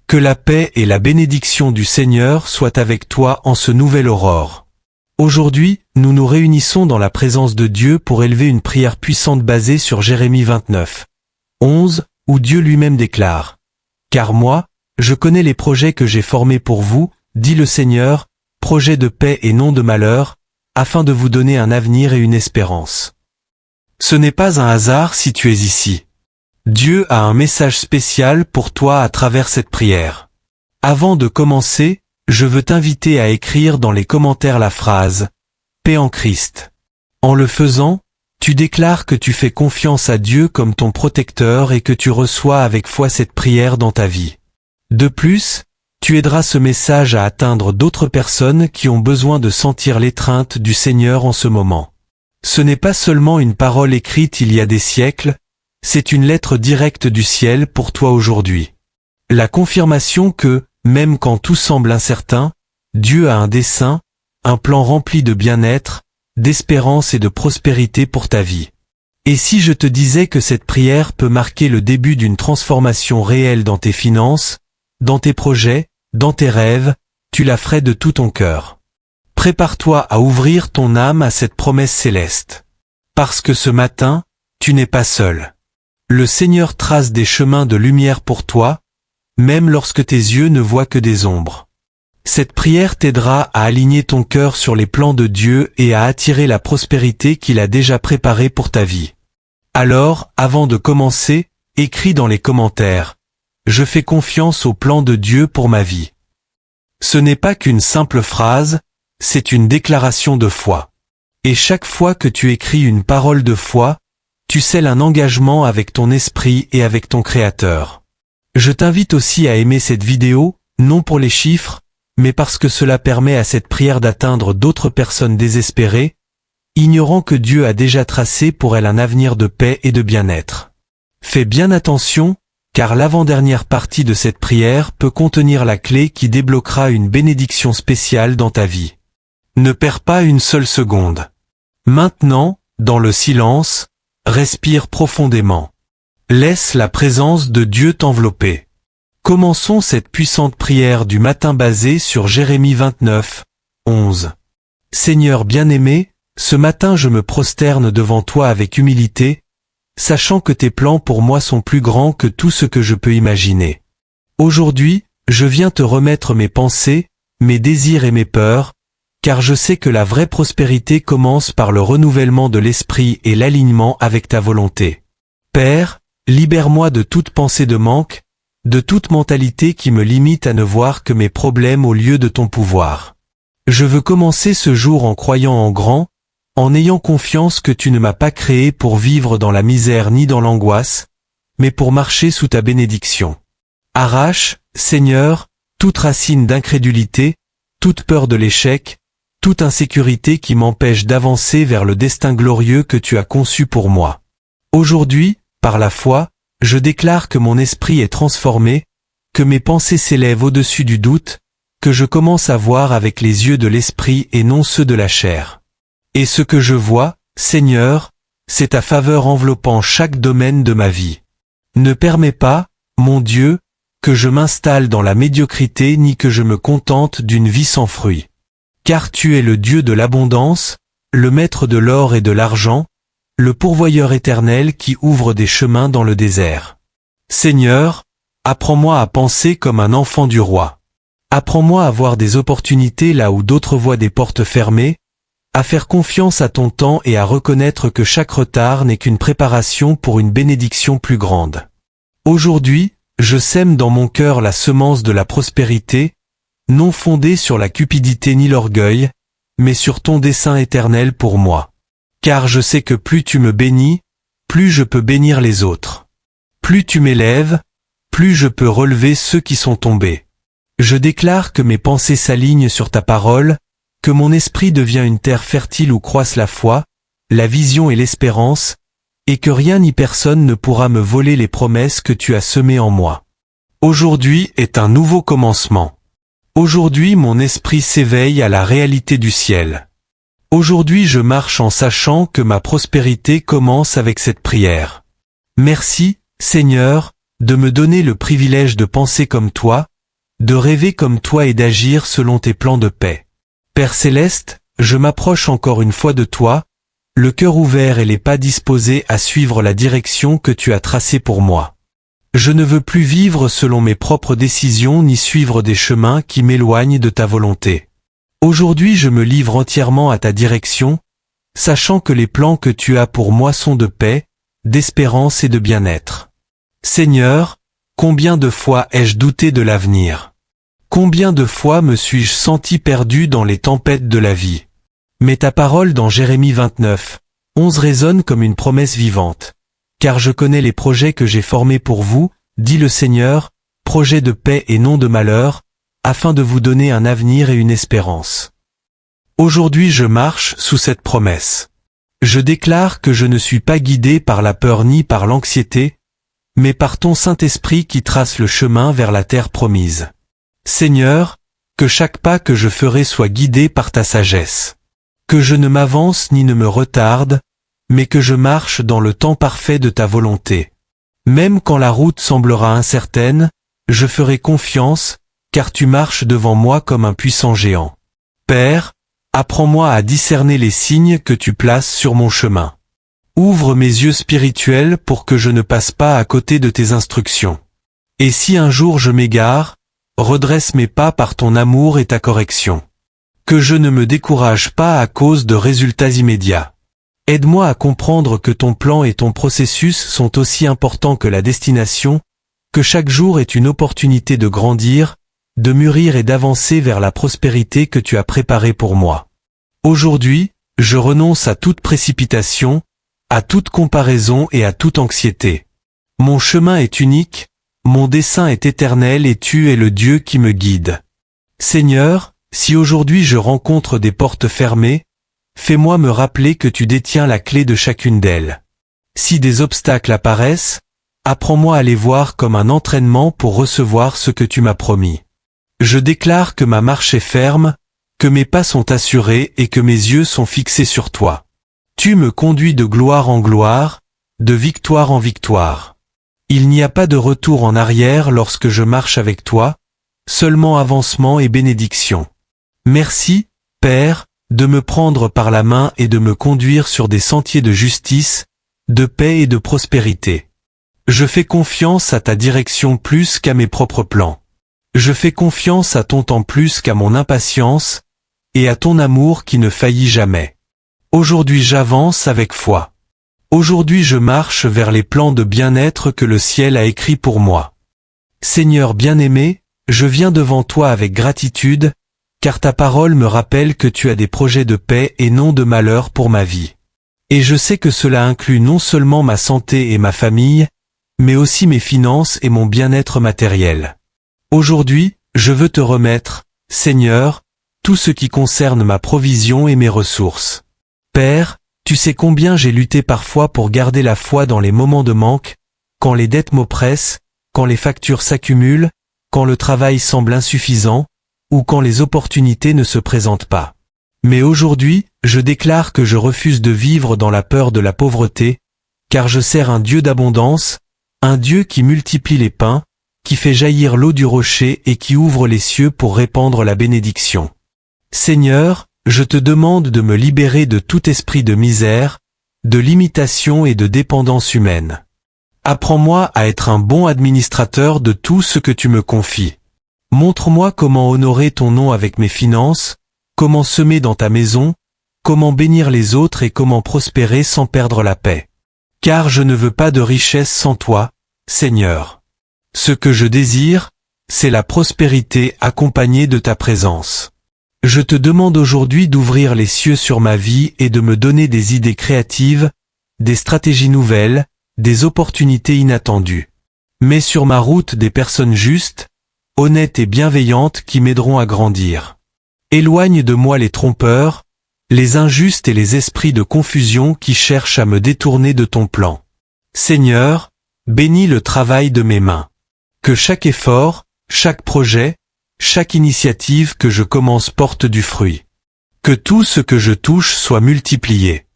Que la paix et la bénédiction du Seigneur soient avec toi en ce nouvel aurore. Aujourd'hui, nous nous réunissons dans la présence de Dieu pour élever une prière puissante basée sur Jérémie 29, 11, où Dieu lui-même déclare « Car moi, je connais les projets que j'ai formés pour vous, dit le Seigneur, projets de paix et non de malheur, afin de vous donner un avenir et une espérance. » Ce n'est pas un hasard si tu es ici. Dieu a un message spécial pour toi à travers cette prière. Avant de commencer, je veux t'inviter à écrire dans les commentaires la phrase « Paix en Christ ». En le faisant, tu déclares que tu fais confiance à Dieu comme ton protecteur et que tu reçois avec foi cette prière dans ta vie. De plus, tu aideras ce message à atteindre d'autres personnes qui ont besoin de sentir l'étreinte du Seigneur en ce moment. Ce n'est pas seulement une parole écrite il y a des siècles, c'est une lettre directe du ciel pour toi aujourd'hui. La confirmation que, même quand tout semble incertain, Dieu a un dessein, un plan rempli de bien-être, d'espérance et de prospérité pour ta vie. Et si je te disais que cette prière peut marquer le début d'une transformation réelle dans tes finances, dans tes projets, dans tes rêves, tu la ferais de tout ton cœur. Prépare-toi à ouvrir ton âme à cette promesse céleste. Parce que ce matin, tu n'es pas seul. Le Seigneur trace des chemins de lumière pour toi, même lorsque tes yeux ne voient que des ombres. Cette prière t'aidera à aligner ton cœur sur les plans de Dieu et à attirer la prospérité qu'il a déjà préparée pour ta vie. Alors, avant de commencer, écris dans les commentaires « Je fais confiance au plan de Dieu pour ma vie ». Ce n'est pas qu'une simple phrase, c'est une déclaration de foi. Et chaque fois que tu écris une parole de foi, tu scelles un engagement avec ton esprit et avec ton Créateur. Je t'invite aussi à aimer cette vidéo, non pour les chiffres, mais parce que cela permet à cette prière d'atteindre d'autres personnes désespérées, ignorant que Dieu a déjà tracé pour elles un avenir de paix et de bien-être. Fais bien attention, car l'avant-dernière partie de cette prière peut contenir la clé qui débloquera une bénédiction spéciale dans ta vie. Ne perds pas une seule seconde. Maintenant, dans le silence, respire profondément. Laisse la présence de Dieu t'envelopper. Commençons cette puissante prière du matin basée sur Jérémie 29, 11. Seigneur bien-aimé, ce matin je me prosterne devant toi avec humilité, sachant que tes plans pour moi sont plus grands que tout ce que je peux imaginer. Aujourd'hui, je viens te remettre mes pensées, mes désirs et mes peurs, car je sais que la vraie prospérité commence par le renouvellement de l'esprit et l'alignement avec ta volonté. Père, libère-moi de toute pensée de manque, de toute mentalité qui me limite à ne voir que mes problèmes au lieu de ton pouvoir. Je veux commencer ce jour en croyant en grand, en ayant confiance que tu ne m'as pas créé pour vivre dans la misère ni dans l'angoisse, mais pour marcher sous ta bénédiction. Arrache, Seigneur, toute racine d'incrédulité, toute peur de l'échec, toute insécurité qui m'empêche d'avancer vers le destin glorieux que tu as conçu pour moi. Aujourd'hui, par la foi, je déclare que mon esprit est transformé, que mes pensées s'élèvent au-dessus du doute, que je commence à voir avec les yeux de l'esprit et non ceux de la chair. Et ce que je vois, Seigneur, c'est ta faveur enveloppant chaque domaine de ma vie. Ne permets pas, mon Dieu, que je m'installe dans la médiocrité ni que je me contente d'une vie sans fruit. Car tu es le Dieu de l'abondance, le maître de l'or et de l'argent, le pourvoyeur éternel qui ouvre des chemins dans le désert. Seigneur, apprends-moi à penser comme un enfant du roi. Apprends-moi à voir des opportunités là où d'autres voient des portes fermées, à faire confiance à ton temps et à reconnaître que chaque retard n'est qu'une préparation pour une bénédiction plus grande. Aujourd'hui, je sème dans mon cœur la semence de la prospérité, non fondée sur la cupidité ni l'orgueil, mais sur ton dessein éternel pour moi. Car je sais que plus tu me bénis, plus je peux bénir les autres. Plus tu m'élèves, plus je peux relever ceux qui sont tombés. Je déclare que mes pensées s'alignent sur ta parole, que mon esprit devient une terre fertile où croissent la foi, la vision et l'espérance, et que rien ni personne ne pourra me voler les promesses que tu as semées en moi. Aujourd'hui est un nouveau commencement. Aujourd'hui mon esprit s'éveille à la réalité du ciel. Aujourd'hui je marche en sachant que ma prospérité commence avec cette prière. Merci, Seigneur, de me donner le privilège de penser comme toi, de rêver comme toi et d'agir selon tes plans de paix. Père céleste, je m'approche encore une fois de toi, le cœur ouvert et les pas disposés à suivre la direction que tu as tracée pour moi. Je ne veux plus vivre selon mes propres décisions ni suivre des chemins qui m'éloignent de ta volonté. Aujourd'hui je me livre entièrement à ta direction, sachant que les plans que tu as pour moi sont de paix, d'espérance et de bien-être. Seigneur, combien de fois ai-je douté de l'avenir? Combien de fois me suis-je senti perdu dans les tempêtes de la vie? Mais ta parole dans Jérémie 29, 11 résonne comme une promesse vivante. Car je connais les projets que j'ai formés pour vous, dit le Seigneur, projets de paix et non de malheur, afin de vous donner un avenir et une espérance. Aujourd'hui je marche sous cette promesse. Je déclare que je ne suis pas guidé par la peur ni par l'anxiété, mais par ton Saint-Esprit qui trace le chemin vers la terre promise. Seigneur, que chaque pas que je ferai soit guidé par ta sagesse. Que je ne m'avance ni ne me retarde, mais que je marche dans le temps parfait de ta volonté. Même quand la route semblera incertaine, je ferai confiance, car tu marches devant moi comme un puissant géant. Père, apprends-moi à discerner les signes que tu places sur mon chemin. Ouvre mes yeux spirituels pour que je ne passe pas à côté de tes instructions. Et si un jour je m'égare, redresse mes pas par ton amour et ta correction. Que je ne me décourage pas à cause de résultats immédiats. Aide-moi à comprendre que ton plan et ton processus sont aussi importants que la destination, que chaque jour est une opportunité de grandir, de mûrir et d'avancer vers la prospérité que tu as préparée pour moi. Aujourd'hui, je renonce à toute précipitation, à toute comparaison et à toute anxiété. Mon chemin est unique, mon dessein est éternel et tu es le Dieu qui me guide. Seigneur, si aujourd'hui je rencontre des portes fermées, fais-moi me rappeler que tu détiens la clé de chacune d'elles. Si des obstacles apparaissent, apprends-moi à les voir comme un entraînement pour recevoir ce que tu m'as promis. Je déclare que ma marche est ferme, que mes pas sont assurés et que mes yeux sont fixés sur toi. Tu me conduis de gloire en gloire, de victoire en victoire. Il n'y a pas de retour en arrière lorsque je marche avec toi, seulement avancement et bénédiction. Merci, Père, de me prendre par la main et de me conduire sur des sentiers de justice, de paix et de prospérité. Je fais confiance à ta direction plus qu'à mes propres plans. Je fais confiance à ton temps plus qu'à mon impatience, et à ton amour qui ne faillit jamais. Aujourd'hui j'avance avec foi. Aujourd'hui je marche vers les plans de bien-être que le ciel a écrits pour moi. Seigneur bien-aimé, je viens devant toi avec gratitude, car ta parole me rappelle que tu as des projets de paix et non de malheur pour ma vie. Et je sais que cela inclut non seulement ma santé et ma famille, mais aussi mes finances et mon bien-être matériel. Aujourd'hui, je veux te remettre, Seigneur, tout ce qui concerne ma provision et mes ressources. Père, tu sais combien j'ai lutté parfois pour garder la foi dans les moments de manque, quand les dettes m'oppressent, quand les factures s'accumulent, quand le travail semble insuffisant, ou quand les opportunités ne se présentent pas. Mais aujourd'hui, je déclare que je refuse de vivre dans la peur de la pauvreté, car je sers un Dieu d'abondance, un Dieu qui multiplie les pains, qui fait jaillir l'eau du rocher et qui ouvre les cieux pour répandre la bénédiction. Seigneur, je te demande de me libérer de tout esprit de misère, de limitation et de dépendance humaine. Apprends-moi à être un bon administrateur de tout ce que tu me confies. Montre-moi comment honorer ton nom avec mes finances, comment semer dans ta maison, comment bénir les autres et comment prospérer sans perdre la paix. Car je ne veux pas de richesse sans toi, Seigneur. Ce que je désire, c'est la prospérité accompagnée de ta présence. Je te demande aujourd'hui d'ouvrir les cieux sur ma vie et de me donner des idées créatives, des stratégies nouvelles, des opportunités inattendues. Mets sur ma route des personnes justes, honnêtes et bienveillantes qui m'aideront à grandir. Éloigne de moi les trompeurs, les injustes et les esprits de confusion qui cherchent à me détourner de ton plan. Seigneur, bénis le travail de mes mains. Que chaque effort, chaque projet, chaque initiative que je commence porte du fruit. Que tout ce que je touche soit multiplié.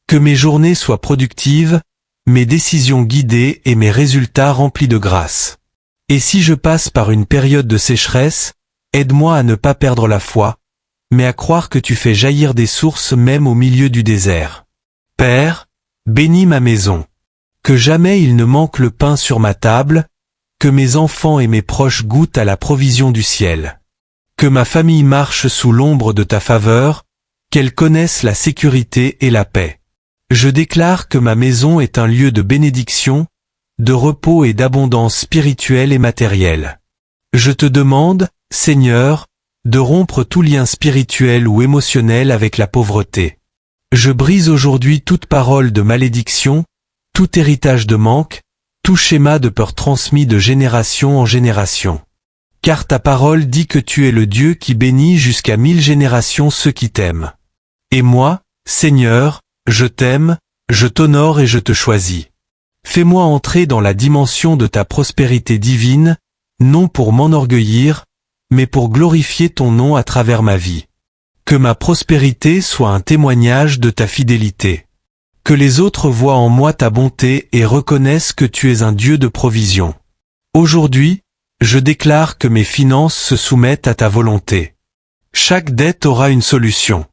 Que mes journées soient productives, mes décisions guidées et mes résultats remplis de grâce. Et si je passe par une période de sécheresse, aide-moi à ne pas perdre la foi, mais à croire que tu fais jaillir des sources même au milieu du désert. Père, bénis ma maison. Que jamais il ne manque le pain sur ma table, que mes enfants et mes proches goûtent à la provision du ciel. Que ma famille marche sous l'ombre de ta faveur, qu'elle connaisse la sécurité et la paix. Je déclare que ma maison est un lieu de bénédiction, de repos et d'abondance spirituelle et matérielle. Je te demande, Seigneur, de rompre tout lien spirituel ou émotionnel avec la pauvreté. Je brise aujourd'hui toute parole de malédiction, tout héritage de manque, tout schéma de peur transmis de génération en génération. Car ta parole dit que tu es le Dieu qui bénit jusqu'à 1000 générations ceux qui t'aiment. Et moi, Seigneur, je t'aime, je t'honore et je te choisis. Fais-moi entrer dans la dimension de ta prospérité divine, non pour m'enorgueillir, mais pour glorifier ton nom à travers ma vie. Que ma prospérité soit un témoignage de ta fidélité. Que les autres voient en moi ta bonté et reconnaissent que tu es un Dieu de provision. Aujourd'hui, je déclare que mes finances se soumettent à ta volonté. Chaque dette aura une solution.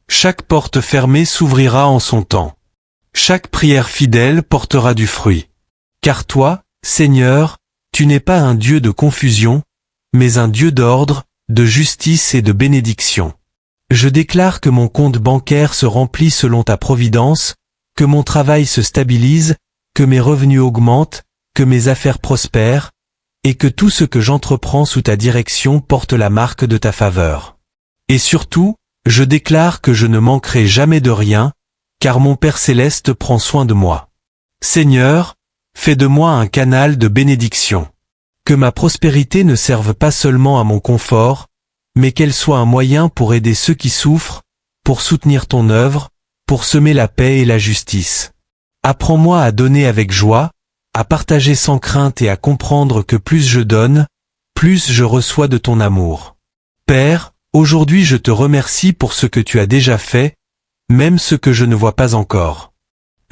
Chaque porte fermée s'ouvrira en son temps. Chaque prière fidèle portera du fruit. Car toi, Seigneur, tu n'es pas un Dieu de confusion, mais un Dieu d'ordre, de justice et de bénédiction. Je déclare que mon compte bancaire se remplit selon ta providence, que mon travail se stabilise, que mes revenus augmentent, que mes affaires prospèrent, et que tout ce que j'entreprends sous ta direction porte la marque de ta faveur. Et surtout, je déclare que je ne manquerai jamais de rien, car mon Père céleste prend soin de moi. Seigneur, fais de moi un canal de bénédiction. Que ma prospérité ne serve pas seulement à mon confort, mais qu'elle soit un moyen pour aider ceux qui souffrent, pour soutenir ton œuvre, pour semer la paix et la justice. Apprends-moi à donner avec joie, à partager sans crainte et à comprendre que plus je donne, plus je reçois de ton amour. Père, aujourd'hui je te remercie pour ce que tu as déjà fait, même ce que je ne vois pas encore.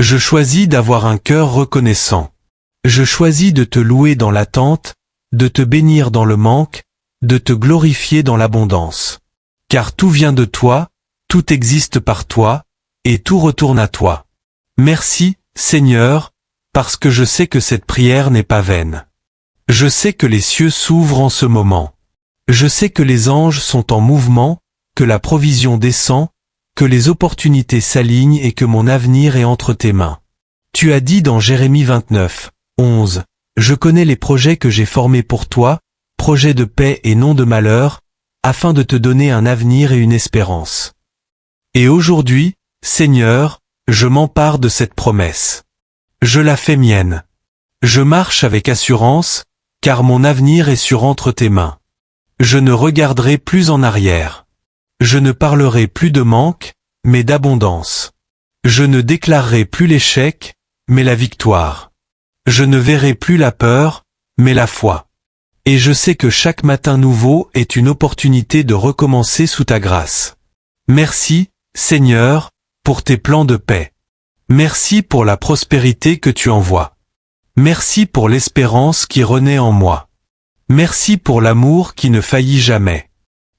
Je choisis d'avoir un cœur reconnaissant. Je choisis de te louer dans l'attente, de te bénir dans le manque, de te glorifier dans l'abondance. Car tout vient de toi, tout existe par toi, et tout retourne à toi. Merci, Seigneur, parce que je sais que cette prière n'est pas vaine. Je sais que les cieux s'ouvrent en ce moment. Je sais que les anges sont en mouvement, que la provision descend, que les opportunités s'alignent et que mon avenir est entre tes mains. Tu as dit dans Jérémie 29, 11, « Je connais les projets que j'ai formés pour toi, projets de paix et non de malheur, afin de te donner un avenir et une espérance. » Et aujourd'hui, Seigneur, je m'empare de cette promesse. Je la fais mienne. Je marche avec assurance, car mon avenir est sur entre tes mains. Je ne regarderai plus en arrière. Je ne parlerai plus de manque, mais d'abondance. Je ne déclarerai plus l'échec, mais la victoire. Je ne verrai plus la peur, mais la foi. Et je sais que chaque matin nouveau est une opportunité de recommencer sous ta grâce. Merci, Seigneur, pour tes plans de paix. Merci pour la prospérité que tu envoies. Merci pour l'espérance qui renaît en moi. Merci pour l'amour qui ne faillit jamais.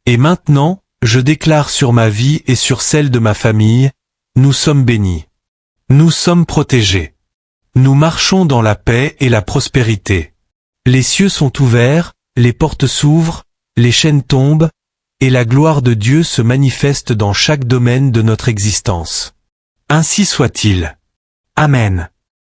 Et maintenant, je déclare sur ma vie et sur celle de ma famille, nous sommes bénis. Nous sommes protégés. Nous marchons dans la paix et la prospérité. Les cieux sont ouverts, les portes s'ouvrent, les chaînes tombent, et la gloire de Dieu se manifeste dans chaque domaine de notre existence. Ainsi soit-il. Amen.